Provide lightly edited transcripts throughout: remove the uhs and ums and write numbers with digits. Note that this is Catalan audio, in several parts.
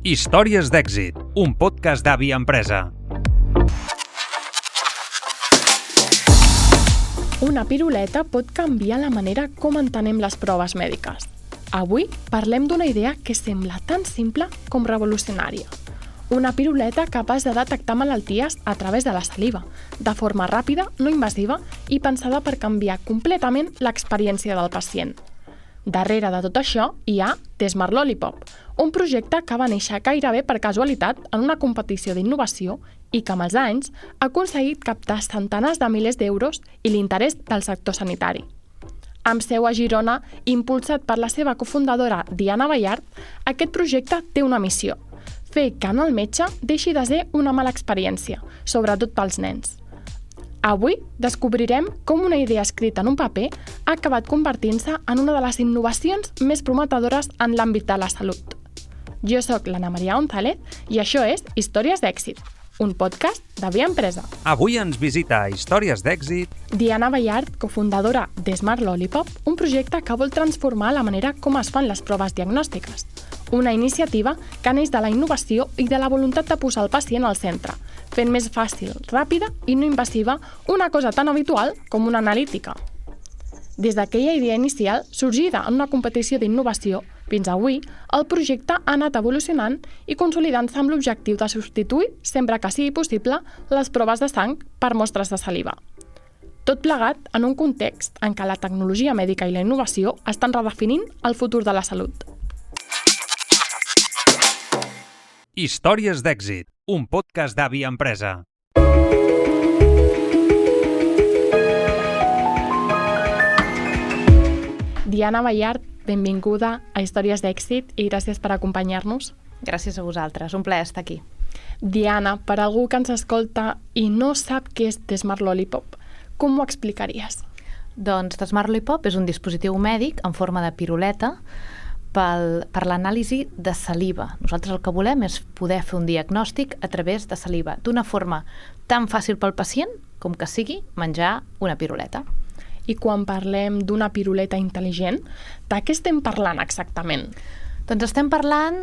Històries d'èxit, un podcast d'Avi Empresa. Una piruleta pot canviar la manera com entenem les proves mèdiques. Avui parlem d'una idea que sembla tan simple com revolucionària. Una piruleta capaç de detectar malalties a través de la saliva, de forma ràpida, no invasiva i pensada per canviar completament l'experiència del pacient. Darrere de tot això hi ha The Smart Lollipop, un projecte que va néixer gairebé per casualitat en una competició d'innovació i que amb els anys ha aconseguit captar centenars de milers d'euros i l'interès del sector sanitari. Amb seu a Girona, impulsat per la seva cofundadora Diana Ballart, aquest projecte té una missió: fer que anar al metge deixi de ser una mala experiència, sobretot pels nens. Avui descobrirem com una idea escrita en un paper ha acabat convertint-se en una de les innovacions més prometedores en l'àmbit de la salut. Jo sóc l'Anna Maria González i això és Històries d'èxit, un podcast d'Avi Empresa. Avui ens visita a Històries d'èxit Diana Ballart, cofundadora de Smart Lollipop, un projecte que vol transformar la manera com es fan les proves diagnòstiques. Una iniciativa que neix de la innovació i de la voluntat de posar el pacient al centre, fent més fàcil, ràpida i no invasiva una cosa tan habitual com una analítica. Des d'aquella idea inicial, sorgida en una competició d'innovació, fins avui, el projecte ha anat evolucionant i consolidant-se amb l'objectiu de substituir, sempre que sigui possible, les proves de sang per mostres de saliva. Tot plegat en un context en què la tecnologia mèdica i la innovació estan redefinint el futur de la salut. Històries d'èxit, un podcast d'Avi Empresa. Diana Ballart, benvinguda a Històries d'èxit i gràcies per acompanyar-nos. Gràcies a vosaltres, un plaer estar aquí. Diana, per algú que ens escolta i no sap què és The Smart Lollipop, com ho explicaries? Doncs The Smart Lollipop és un dispositiu mèdic en forma de piruleta per l'anàlisi de saliva. Nosaltres el que volem és poder fer un diagnòstic a través de saliva, d'una forma tan fàcil pel pacient com que sigui menjar una piruleta. I quan parlem d'una piruleta intel·ligent, de què estem parlant exactament? Doncs estem parlant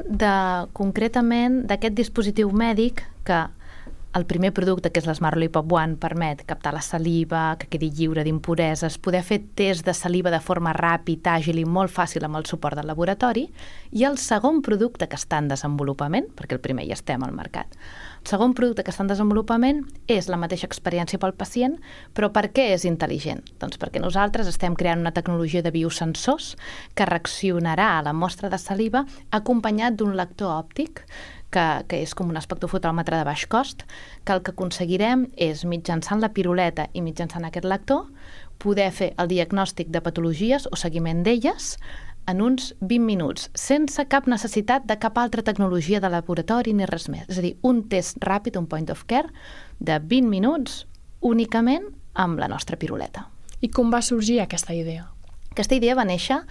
concretament d'aquest dispositiu mèdic que el primer producte, que és l'Smart Lollipop One, permet captar la saliva, que quedi lliure d'impureses, poder fer test de saliva de forma ràpida, àgil i molt fàcil amb el suport del laboratori. I el segon producte que està en desenvolupament, perquè el primer ja estem al mercat, el segon producte que està en desenvolupament és la mateixa experiència pel pacient, però per què és intel·ligent? Doncs perquè nosaltres estem creant una tecnologia de biosensors que reaccionarà a la mostra de saliva acompanyat d'un lector òptic que és com un espectrofotòmetre de baix cost, que el que aconseguirem és, mitjançant la piruleta i mitjançant aquest lector, poder fer el diagnòstic de patologies o seguiment d'elles en uns 20 minuts, sense cap necessitat de cap altra tecnologia de laboratori ni res més. És a dir, un test ràpid, un point of care, de 20 minuts únicament amb la nostra piruleta. I com va sorgir aquesta idea? Aquesta idea va néixer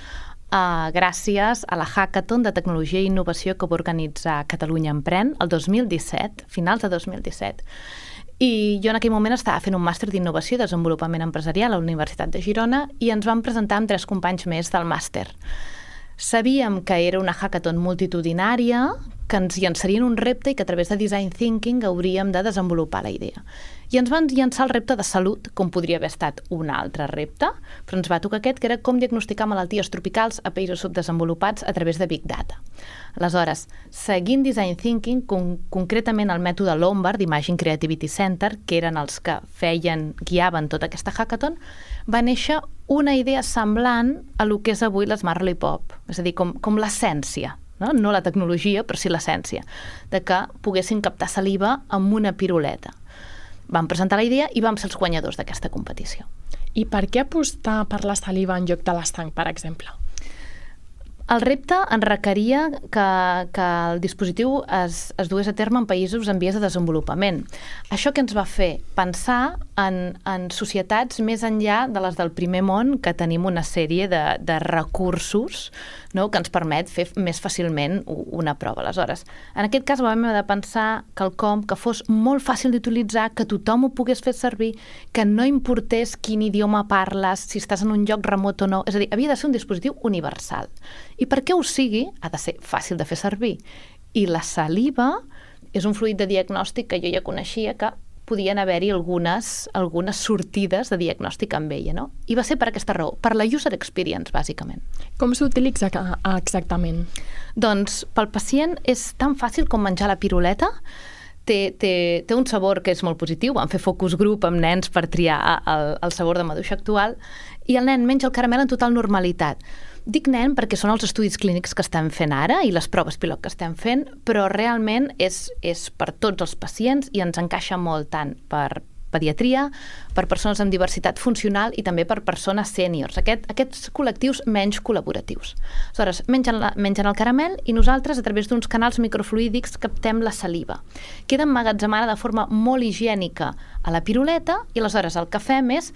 gràcies a la Hackathon de Tecnologia i Innovació que va organitzar Catalunya Emprèn el 2017, finals de 2017. I jo en aquell moment estava fent un màster d'Innovació i Desenvolupament Empresarial a la Universitat de Girona i ens vam presentar amb 3 companys més del màster. Sabíem que era una hackathon multitudinària, que ens llançarien un repte i que a través de Design Thinking hauríem de desenvolupar la idea. I ens van llançar el repte de salut, com podria haver estat un altre repte, però ens va tocar aquest, que era com diagnosticar malalties tropicals a països subdesenvolupats a través de Big Data. Aleshores, seguint Design Thinking, concretament el mètode Lombard d'Imaging Creativity Center, que eren els que guiaven tota aquesta hackathon, va néixer una idea semblant a lo que és avui l'Smart Lollipop, és a dir, com l'essència, no la tecnologia, però sí l'essència, de que poguessin captar saliva amb una piruleta. Vam presentar la idea i vam ser els guanyadors d'aquesta competició. I per què apostar per la saliva en lloc de la sang, per exemple? El repte en requeria que el dispositiu es dués a terme en països en vies de desenvolupament. Això que ens va fer pensar en societats més enllà de les del primer món, que tenim una sèrie de recursos, no?, que ens permet fer més fàcilment una prova. Aleshores, en aquest cas vam haver de pensar quelcom que fos molt fàcil d'utilitzar, que tothom ho pogués fer servir, que no importés quin idioma parles, si estàs en un lloc remot o no. És a dir, havia de ser un dispositiu universal. I perquè ho sigui, ha de ser fàcil de fer servir. I la saliva és un fluid de diagnòstic que jo ja coneixia, que podien haver-hi algunes sortides de diagnòstic amb ella, no? I va ser per aquesta raó, per la user experience, bàsicament. Com s'utilitza exactament? Doncs pel pacient és tan fàcil com menjar la piruleta. Té un sabor que és molt positiu. Vam fer focus group amb nens per triar el sabor de maduixa actual i el nen menja el caramel en total normalitat. Dic nen perquè són els estudis clínics que estem fent ara i les proves pilot que estem fent, però realment és per tots els pacients i ens encaixa molt tant per pediatria, per persones amb diversitat funcional i també per persones sèniors, aquests col·lectius menys col·laboratius. Aleshores, mengen el caramel i nosaltres, a través d'uns canals microfluídics, captem la saliva. Queda emmagatzemada de forma molt higiènica a la piruleta i aleshores el que fem és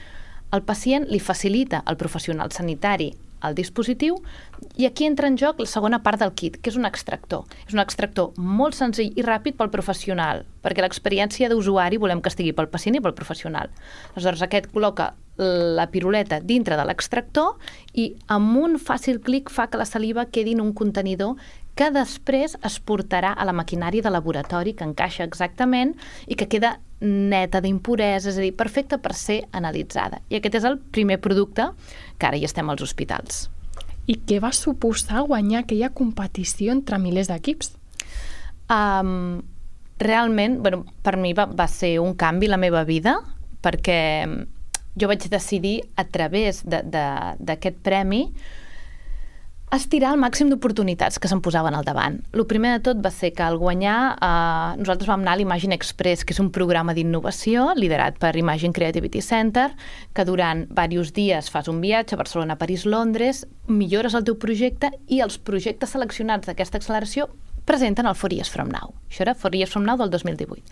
el pacient li facilita al professional sanitari el dispositiu i aquí entra en joc la segona part del kit, que és un extractor. És un extractor molt senzill i ràpid pel professional, perquè l'experiència d'usuari volem que estigui pel pacient i pel professional. Aleshores, aquest col·loca la piruleta dintre de l'extractor i amb un fàcil clic fa que la saliva quedi en un contenidor que després es portarà a la maquinària de laboratori que encaixa exactament i que queda neta d'impureses, és a dir, perfecta per ser analitzada. I aquest és el primer producte que ara hi estem als hospitals. I què va suposar guanyar aquella competició entre milers d'equips? Realment, per mi va ser un canvi a la meva vida, perquè jo vaig decidir, a través d'aquest premi, estirar el màxim d'oportunitats que se'm posaven al davant. El primer de tot va ser que al guanyar nosaltres vam anar a l'Imagine Express, que és un programa d'innovació liderat per Imagine Creativity Center, que durant diversos dies fas un viatge a Barcelona, París, Londres, millores el teu projecte i els projectes seleccionats d'aquesta acceleració presenten el 4 Years From Now. Això era 4 Years From Now del 2018.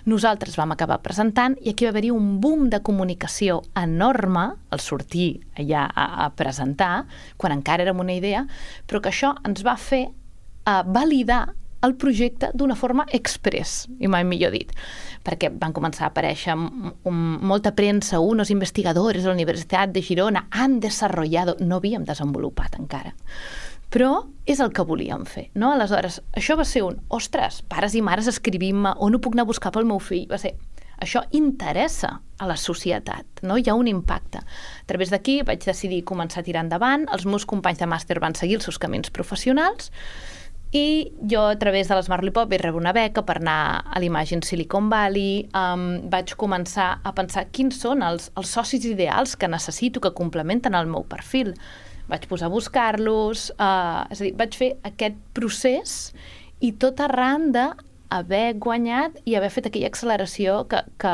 Nosaltres vam acabar presentant i aquí va haver-hi un boom de comunicació enorme al sortir allà a presentar, quan encara érem una idea, però que això ens va fer validar el projecte d'una forma express, i mai millor dit, perquè van començar a aparèixer molta premsa, uns investigadors de la Universitat de Girona han desarrollado, no havíem desenvolupat encara, però és el que volíem fer, no? Aleshores, això va ser ostres, pares i mares escrivint-me, on ho puc anar a buscar pel meu fill? Va ser, això interessa a la societat, no? Hi ha un impacte. A través d'aquí vaig decidir començar a tirar endavant, els meus companys de màster van seguir els seus camins professionals i jo, a través de l'Smart Lollipop, vaig rebre una beca per anar a l'Imagine Silicon Valley, vaig començar a pensar quins són els socis ideals que necessito, que complementen el meu perfil. Vaig posar a buscar-los, és a dir, vaig fer aquest procés i tot arran d'haver guanyat i haver fet aquella acceleració que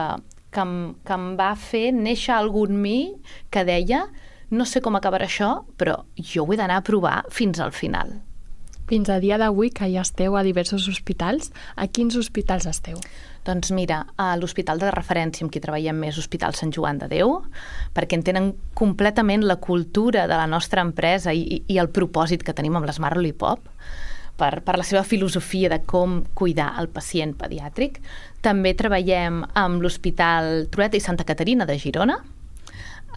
em va fer néixer algun mi que deia no sé com acabarà això, però jo ho he d'anar a provar fins al final. Fins a dia d'avui, que ja esteu a diversos hospitals, a quins hospitals esteu? Doncs mira, a l'hospital de referència amb qui treballem més, Hospital Sant Joan de Déu, perquè entenen completament la cultura de la nostra empresa i el propòsit que tenim amb l'Smart Lollipop, per la seva filosofia de com cuidar el pacient pediàtric. També treballem amb l'Hospital Trueta i Santa Caterina de Girona.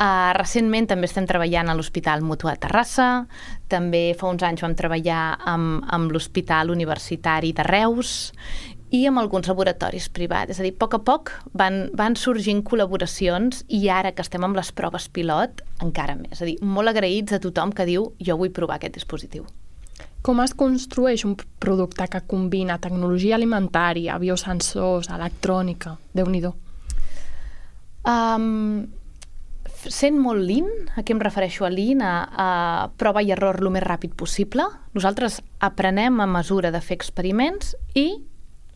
Recentment també estem treballant a l'Hospital Mutuà Terrassa, també fa uns anys vam treballar amb l'Hospital Universitari de Reus i amb alguns laboratoris privats. És a dir, a poc van sorgint col·laboracions i ara que estem amb les proves pilot, encara més. És a dir, molt agraïts a tothom que diu jo vull provar aquest dispositiu. Com es construeix un producte que combina tecnologia alimentària, biosensors, electrònica? Déu-n'hi-do. Sent molt lean, a què em refereixo a lean? A prova i error el més ràpid possible. Nosaltres aprenem a mesura de fer experiments i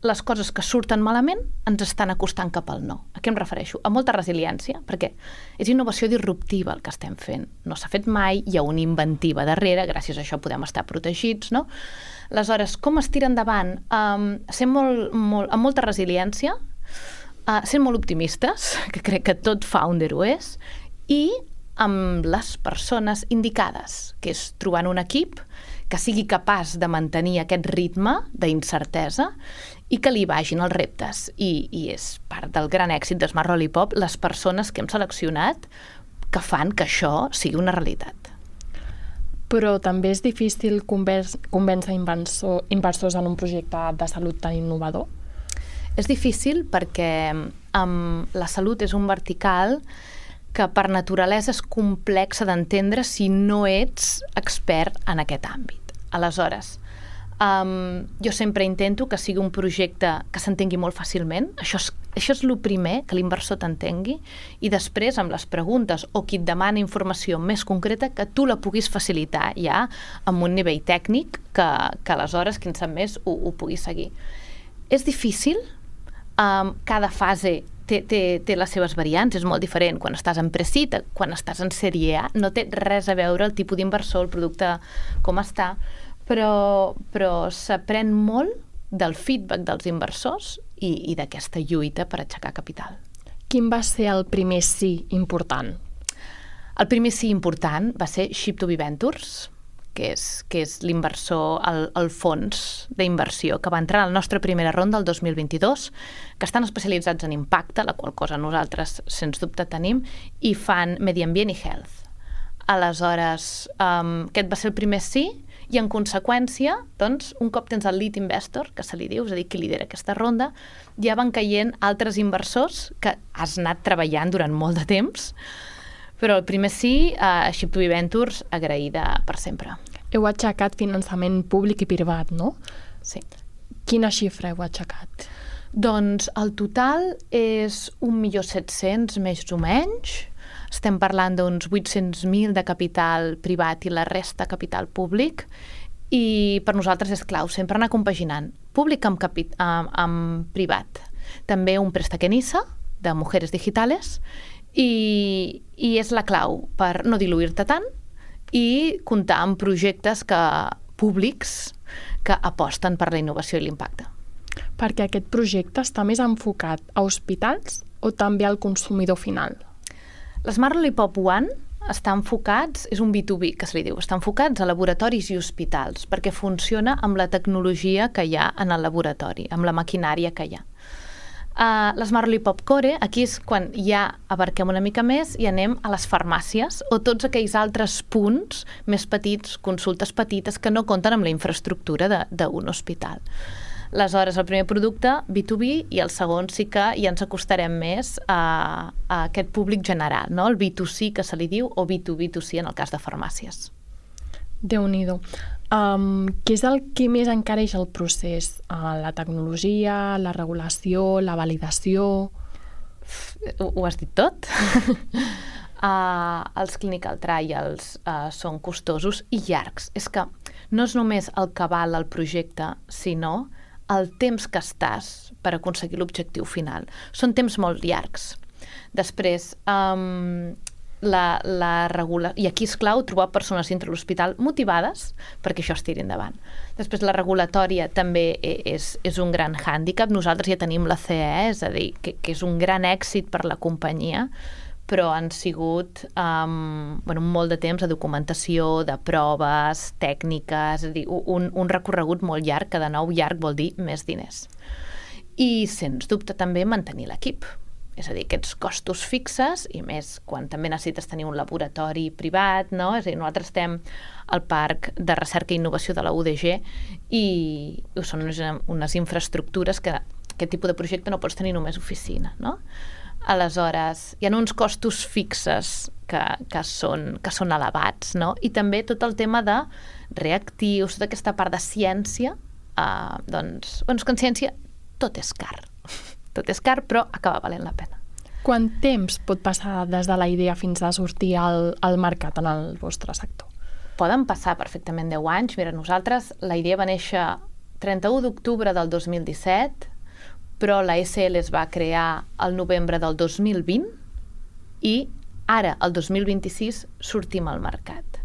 les coses que surten malament ens estan acostant cap al no. A què em refereixo? A molta resiliència, perquè és innovació disruptiva el que estem fent. No s'ha fet mai, hi ha una inventiva darrere, gràcies a això podem estar protegits, no? Aleshores, com es tira endavant? Sent amb molta resiliència, sent molt optimistes, que crec que tot founder ho és, i amb les persones indicades, que és trobant un equip que sigui capaç de mantenir aquest ritme d'incertesa i que li vagin els reptes. I és part del gran èxit de Smart Lollipop les persones que hem seleccionat que fan que això sigui una realitat. Però també és difícil convèncer inversors en un projecte de salut tan innovador? És difícil perquè la salut és un vertical que per naturalesa és complexa d'entendre si no ets expert en aquest àmbit. Aleshores, jo sempre intento que sigui un projecte que s'entengui molt fàcilment. Això és el primer, que l'inversor t'entengui, i després, amb les preguntes o qui et demana informació més concreta, que tu la puguis facilitar ja amb un nivell tècnic que aleshores, qui en sap més, ho pugui seguir. És difícil, cada fase té les seves variants, és molt diferent quan estàs en pre-seed, quan estàs en sèrie A, no té res a veure el tipus d'inversor, el producte, com està, però s'aprèn molt del feedback dels inversors i d'aquesta lluita per aixecar capital. Quin va ser el primer sí important? El primer sí important va ser Ship2B Ventures, que és l'inversor, el fons d'inversió que va entrar a la nostra primera ronda el 2022, que estan especialitzats en impacte, la qual cosa nosaltres sens dubte tenim, i fan medi ambient i health. Aleshores, aquest va ser el primer sí, i en conseqüència, doncs, un cop tens el lead investor, que se li diu, és a dir, qui lidera aquesta ronda, ja van caient altres inversors que has anat treballant durant molt de temps, però el primer sí, Ship2B Ventures, agraïda per sempre. Heu aixecat finançament públic i privat, no? Sí. Quina xifra heu aixecat? Doncs el total és 1.700.000 més o menys. Estem parlant d'uns 800.000 de capital privat i la resta capital públic, i per nosaltres és clau sempre anar compaginant públic amb privat. També un préstec en ISA de Mujeres Digitales, i és la clau per no diluir-te tant i comptar amb projectes públics que aposten per la innovació i l'impacte. Perquè aquest projecte està més enfocat a hospitals o també al consumidor final? L'Smart Lollipop One està enfocats, és un B2B que se li diu, està enfocats a laboratoris i hospitals perquè funciona amb la tecnologia que hi ha en el laboratori, amb la maquinària que hi ha. L'Smart Lollipop Core, aquí és quan ja abarquem una mica més i anem a les farmàcies o tots aquells altres punts més petits, consultes petites, que no compten amb la infraestructura d'un hospital. Aleshores, el primer producte, B2B, i el segon sí que ja ens acostarem més a aquest públic general, no? El B2C, que se li diu, o B2B2C en el cas de farmàcies. Déu-n'hi-do. Què és el que més encareix el procés? La tecnologia, la regulació, la validació? Ho has dit tot? Els clinical trials són costosos i llargs. És que no és només el que val el projecte, sinó el temps que estàs per aconseguir l'objectiu final. Són temps molt llargs. Després, i aquí és clau trobar persones dintre l'hospital motivades perquè això es tiri endavant. Després, la regulatòria també és un gran hàndicap. Nosaltres ja tenim la CE, és a dir, que és un gran èxit per la companyia, però han sigut molt de temps de documentació, de proves, tècniques, és a dir, un recorregut molt llarg, que de nou llarg vol dir més diners. I, sens dubte, també mantenir l'equip. És a dir, aquests costos fixes, i més quan també necessites tenir un laboratori privat, no? És a dir, nosaltres estem al Parc de Recerca i Innovació de la UDG i són unes infraestructures que aquest tipus de projecte no pots tenir només oficina, no? Aleshores, hi ha uns costos fixes que són elevats, no? I també tot el tema de reactius, tota aquesta part de ciència, doncs que en ciència tot és car. Tot és car, però acaba valent la pena. Quant temps pot passar des de la idea fins a sortir al mercat en el vostre sector? Poden passar perfectament 10 anys. Mira, nosaltres, la idea va néixer 31 d'octubre del 2017, però la SL es va crear el novembre del 2020 i ara, el 2026, sortim al mercat.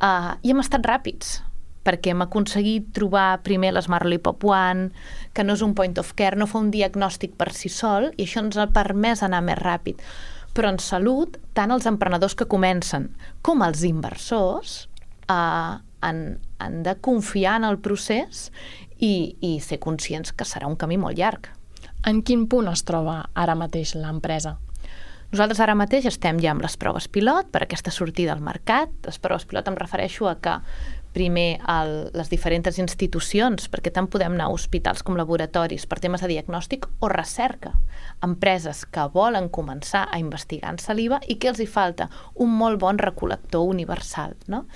I hem estat ràpids, perquè hem aconseguit trobar primer l'Smart Lollipop One, que no és un point of care, no fa un diagnòstic per si sol, i això ens ha permès anar més ràpid. Però en salut, tant els emprenedors que comencen com els inversors han de confiar en el procés i ser conscients que serà un camí molt llarg. En quin punt es troba ara mateix l'empresa? Nosaltres ara mateix estem ja amb les proves pilot per aquesta sortida al mercat. Les proves pilot em refereixo a que primer les diferents institucions, perquè tant podem anar a hospitals com laboratoris per temes de diagnòstic o recerca, empreses que volen començar a investigar en saliva i que els hi falta un molt bon recol·lector universal, no?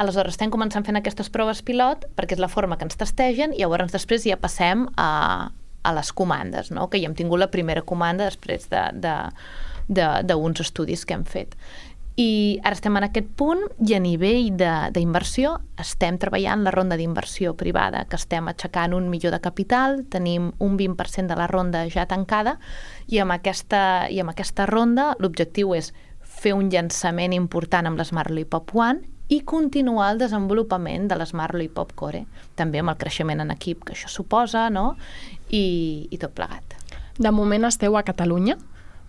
Aleshores, estem començant fent aquestes proves pilot perquè és la forma que ens testegen i llavors després ja passem a les comandes, no? Que ja hem tingut la primera comanda després d'uns estudis que hem fet. I ara estem en aquest punt i a nivell d'inversió estem treballant la ronda d'inversió privada, que estem aixecant 1 milió de capital, tenim un 20% de la ronda ja tancada i amb aquesta ronda l'objectiu és fer un llançament important amb l'Smart Lollipop One i continuar el desenvolupament de l'Smart Lollipop Core, també amb el creixement en equip que això suposa, no? I tot plegat. De moment esteu a Catalunya?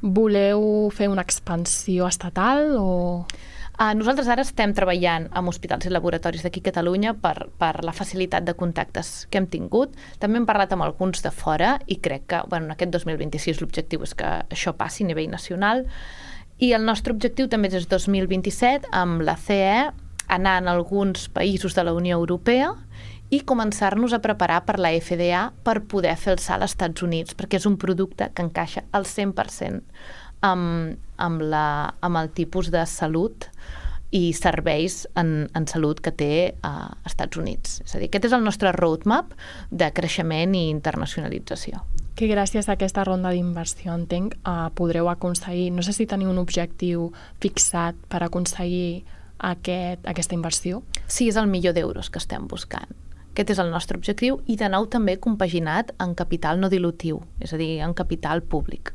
Voleu fer una expansió estatal o...? Nosaltres ara estem treballant amb hospitals i laboratoris d'aquí a Catalunya per la facilitat de contactes que hem tingut. També hem parlat amb alguns de fora i crec que en aquest 2026 l'objectiu és que això passi a nivell nacional. I el nostre objectiu també és 2027 amb la CE anar en alguns països de la Unió Europea i començar-nos a preparar per la FDA per poder fer el salt als Estats Units, perquè és un producte que encaixa al 100% amb el tipus de salut i serveis en salut que té als Estats Units. És a dir, aquest és el nostre roadmap de creixement i internacionalització. Que gràcies a aquesta ronda d'inversió, entenc, podreu aconseguir, no sé si teniu un objectiu fixat per aconseguir aquesta inversió? Sí, és el milió d'euros que estem buscant. Aquest és el nostre objectiu i de nou també compaginat en capital no dilutiu, és a dir, en capital públic.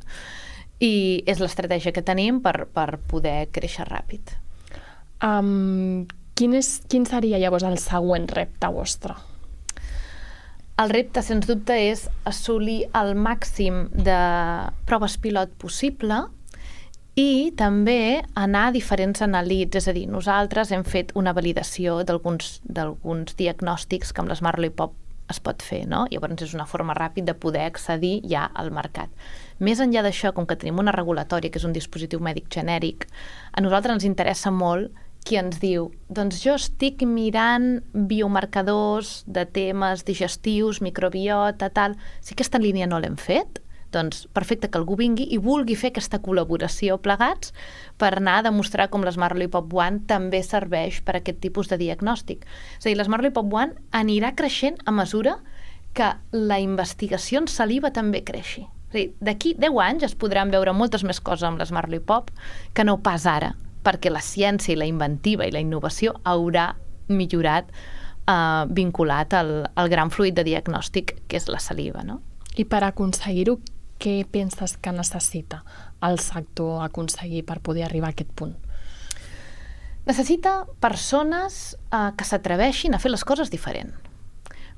I és l'estratègia que tenim per poder créixer ràpid. Quin seria llavors el següent repte vostre? El repte, sens dubte, és assolir el màxim de proves pilot possible i també anar a diferents analíts, és a dir, nosaltres hem fet una validació d'alguns diagnòstics que amb l'Smart Lollipop es pot fer, no? Llavors és una forma ràpida de poder accedir ja al mercat. Més enllà d'això, com que tenim una regulatòria, que és un dispositiu mèdic genèric, a nosaltres ens interessa molt qui ens diu, doncs jo estic mirant biomarcadors de temes digestius, microbiota, tal. Si aquesta línia no l'hem fet, doncs perfecte que algú vingui i vulgui fer aquesta col·laboració plegats per anar a demostrar com l'Smart Lollipop One també serveix per a aquest tipus de diagnòstic. És a dir, l'Smart Lollipop One anirà creixent a mesura que la investigació en saliva també creixi. És a dir, d'aquí 10 anys es podran veure moltes més coses amb l'Smart Lollipop que no pas ara, perquè la ciència i la inventiva i la innovació haurà millorat vinculat al gran fluid de diagnòstic que és la saliva, no? I per aconseguir-ho, què penses que necessita el sector aconseguir per poder arribar a aquest punt? Necessita persones que s'atreveixin a fer les coses diferent.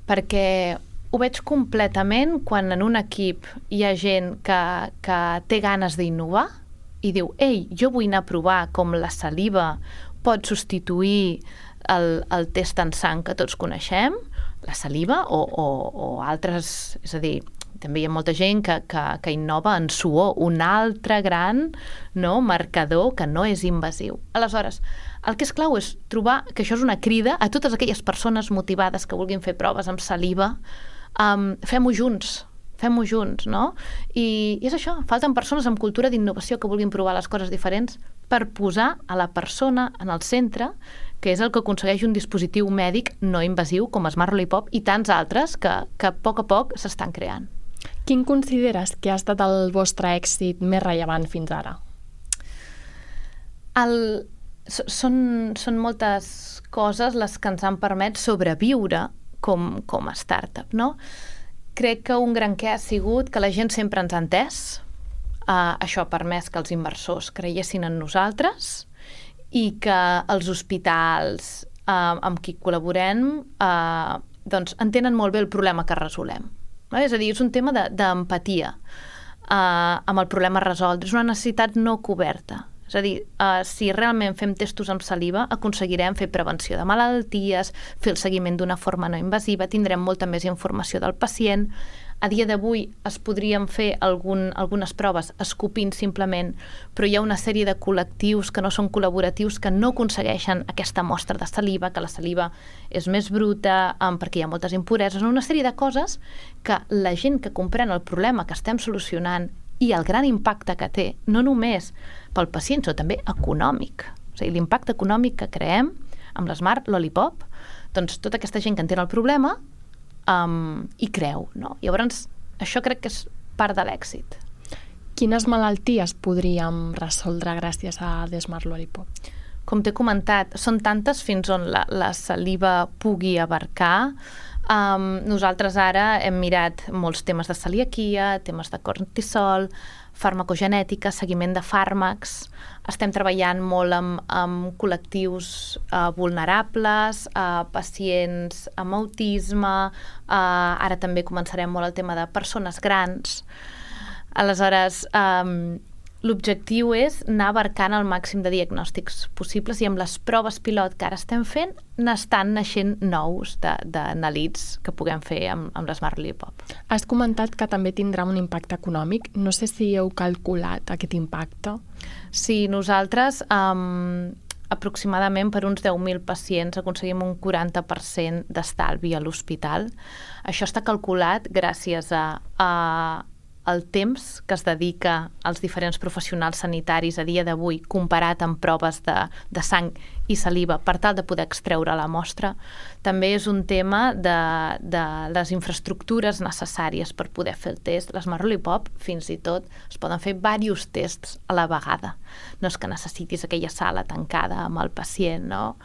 Perquè ho veig completament quan en un equip hi ha gent que té ganes d'innovar i diu, ei, jo vull anar a provar com la saliva pot substituir el test en sang que tots coneixem, la saliva o altres, és a dir, també hi ha molta gent que innova en suor, un altre gran marcador que no és invasiu. Aleshores, el que és clau és trobar que això és una crida a totes aquelles persones motivades que vulguin fer proves amb saliva, fem-ho junts, no? I és això, falten persones amb cultura d'innovació que vulguin provar les coses diferents per posar a la persona en el centre, que és el que aconsegueix un dispositiu mèdic no invasiu com Smart Lollipop i tants altres que a poc s'estan creant. Quin consideres que ha estat el vostre èxit més rellevant fins ara? Són moltes coses les que ens han permès sobreviure com a startup, no? Crec que un gran què ha sigut que la gent sempre ens ha entès. Això ha permès que els inversors creiessin en nosaltres i que els hospitals amb qui col·laborem doncs entenen molt bé el problema que resolem. És a dir, és un tema d'empatia amb el problema resolt. És una necessitat no coberta. És a dir, si realment fem testos amb saliva, aconseguirem fer prevenció de malalties, fer el seguiment d'una forma no invasiva, tindrem molta més informació del pacient. A dia d'avui es podrien fer algunes proves escopint simplement, però hi ha una sèrie de col·lectius que no són col·laboratius que no aconsegueixen aquesta mostra de saliva, que la saliva és més bruta, perquè hi ha moltes impureses, una sèrie de coses que la gent que comprèn el problema que estem solucionant i el gran impacte que té, no només pel pacient, sinó també econòmic. O sigui, l'impacte econòmic que creem amb l'Smart Lollipop, doncs tota aquesta gent que entén el problema hi creu, no? Llavors, això crec que és part de l'èxit. Quines malalties podríem resoldre gràcies a The Smart Lollipop? Com t'he comentat, són tantes fins on la saliva pugui abarcar. Nosaltres ara hem mirat molts temes de celiaquia, temes de cortisol, farmacogenètica, seguiment de fàrmacs. Estem treballant molt amb col·lectius vulnerables, pacients amb autisme, ara també començarem molt el tema de persones grans. Aleshores, l'objectiu és anar abarcant el màxim de diagnòstics possibles i amb les proves pilot que ara estem fent n'estan naixent nous d'anàlits que puguem fer amb l'Smart Lollipop. Has comentat que també tindrà un impacte econòmic. No sé si heu calculat aquest impacte. Sí, nosaltres aproximadament per uns 10.000 pacients aconseguim un 40% d'estalvi a l'hospital. Això està calculat gràcies al temps que es dedica als diferents professionals sanitaris a dia d'avui comparat amb proves de sang i saliva per tal de poder extreure la mostra. També és un tema de les infraestructures necessàries per poder fer el test. L'Smart Lollipop, fins i tot, es poden fer diversos tests a la vegada. No és que necessitis aquella sala tancada amb el pacient, no?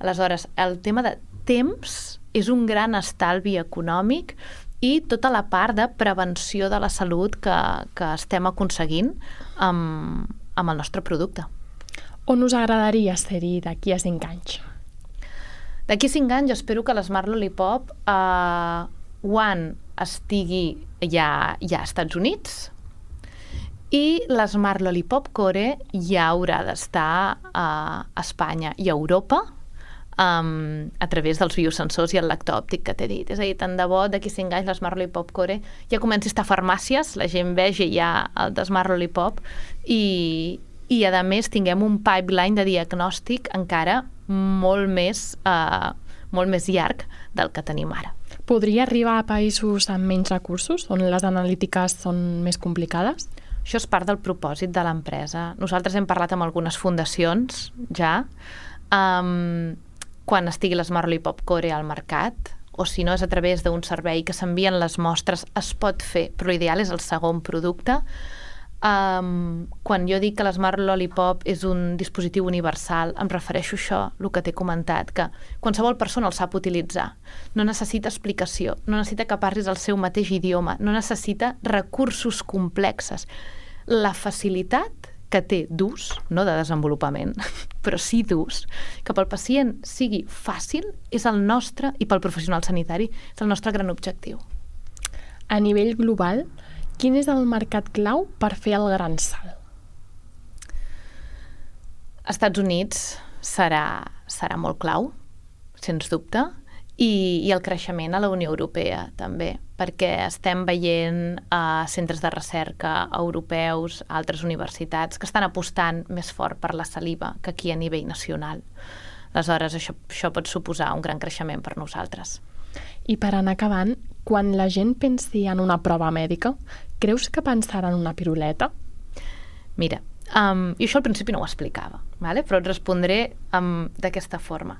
Aleshores, el tema de temps és un gran estalvi econòmic i tota la part de prevenció de la salut que estem aconseguint amb el nostre producte. On us agradaria ser-hi d'aquí a 5 anys? D'aquí a 5 anys jo espero que l'Smart Lollipop estigui ja als Estats Units i l'Smart Lollipop Core ja haurà d'estar a Espanya i a Europa a través dels biosensors i el lector òptic que t'he dit. És a dir, tant de bo d'aquí 5 anys l'Smart Lollipop Core ja comenci a estar a farmàcies, la gent vegi ja el de Smart Lollipop i a més tinguem un pipeline de diagnòstic encara molt més llarg del que tenim ara. Podria arribar a països amb menys recursos, on les analítiques són més complicades? Això és part del propòsit de l'empresa. Nosaltres hem parlat amb algunes fundacions ja, quan estigui l'Smart Lollipop Core al mercat, o si no és a través d'un servei que s'envien les mostres, es pot fer, però l'ideal és el segon producte. Quan jo dic que l'Smart Lollipop és un dispositiu universal, em refereixo a això, el que t'he comentat, que qualsevol persona el sap utilitzar. No necessita explicació, no necessita que parlis el seu mateix idioma, no necessita recursos complexes. La facilitat que té d'ús, no de desenvolupament, però sí d'ús, que pel pacient sigui fàcil, és el nostre, i pel professional sanitari, és el nostre gran objectiu. A nivell global, quin és el mercat clau per fer el gran salt? Estats Units serà molt clau, sens dubte, i el creixement a la Unió Europea també, perquè estem veient centres de recerca europeus, altres universitats, que estan apostant més fort per la saliva que aquí a nivell nacional. Aleshores, això pot suposar un gran creixement per nosaltres. I per anar acabant, quan la gent pensi en una prova mèdica, creus que pensarà en una piruleta? Mira, jo això al principi no ho explicava, però et respondré d'aquesta forma.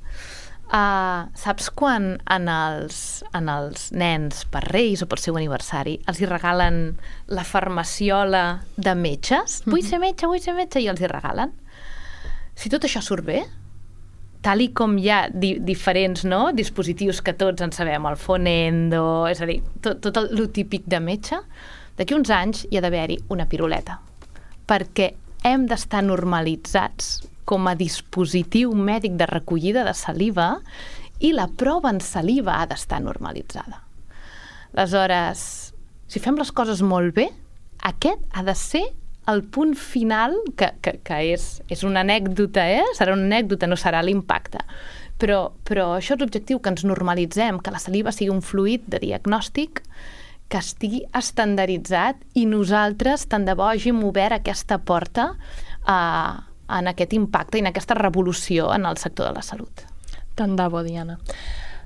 Saps quan en els nens per Reis o pel seu aniversari els hi regalen la farmaciola de metges? Vull ser metge, i els hi regalen. Si tot això surt bé, tal i com hi ha diferents dispositius que tots en sabem, el Fonendo, és a dir, tot el típic de metge, d'aquí uns anys hi ha d'haver-hi una piruleta, perquè hem d'estar normalitzats com a dispositiu mèdic de recollida de saliva i la prova en saliva ha d'estar normalitzada. Aleshores, si fem les coses molt bé, aquest ha de ser el punt final, que és una anècdota, serà una anècdota, no serà l'impacte. Però això és l'objectiu, que ens normalitzem, que la saliva sigui un fluid de diagnòstic que estigui estandarditzat i nosaltres, tant de bo, hàgim obert aquesta porta en aquest impacte i en aquesta revolució en el sector de la salut. Tant de bo, Diana.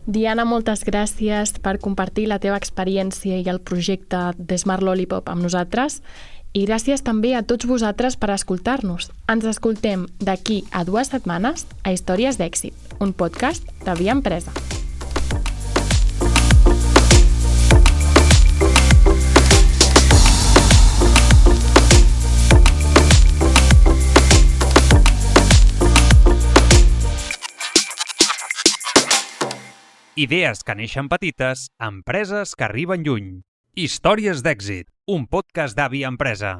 Diana, moltes gràcies per compartir la teva experiència i el projecte de Smart Lollipop amb nosaltres. I gràcies també a tots vosaltres per escoltar-nos. Ens escoltem d'aquí a 2 setmanes a Històries d'èxit, un podcast de Via Empresa. Idees que neixen petites, empreses que arriben lluny. Històries d'èxit, un podcast d'Avia Empresa.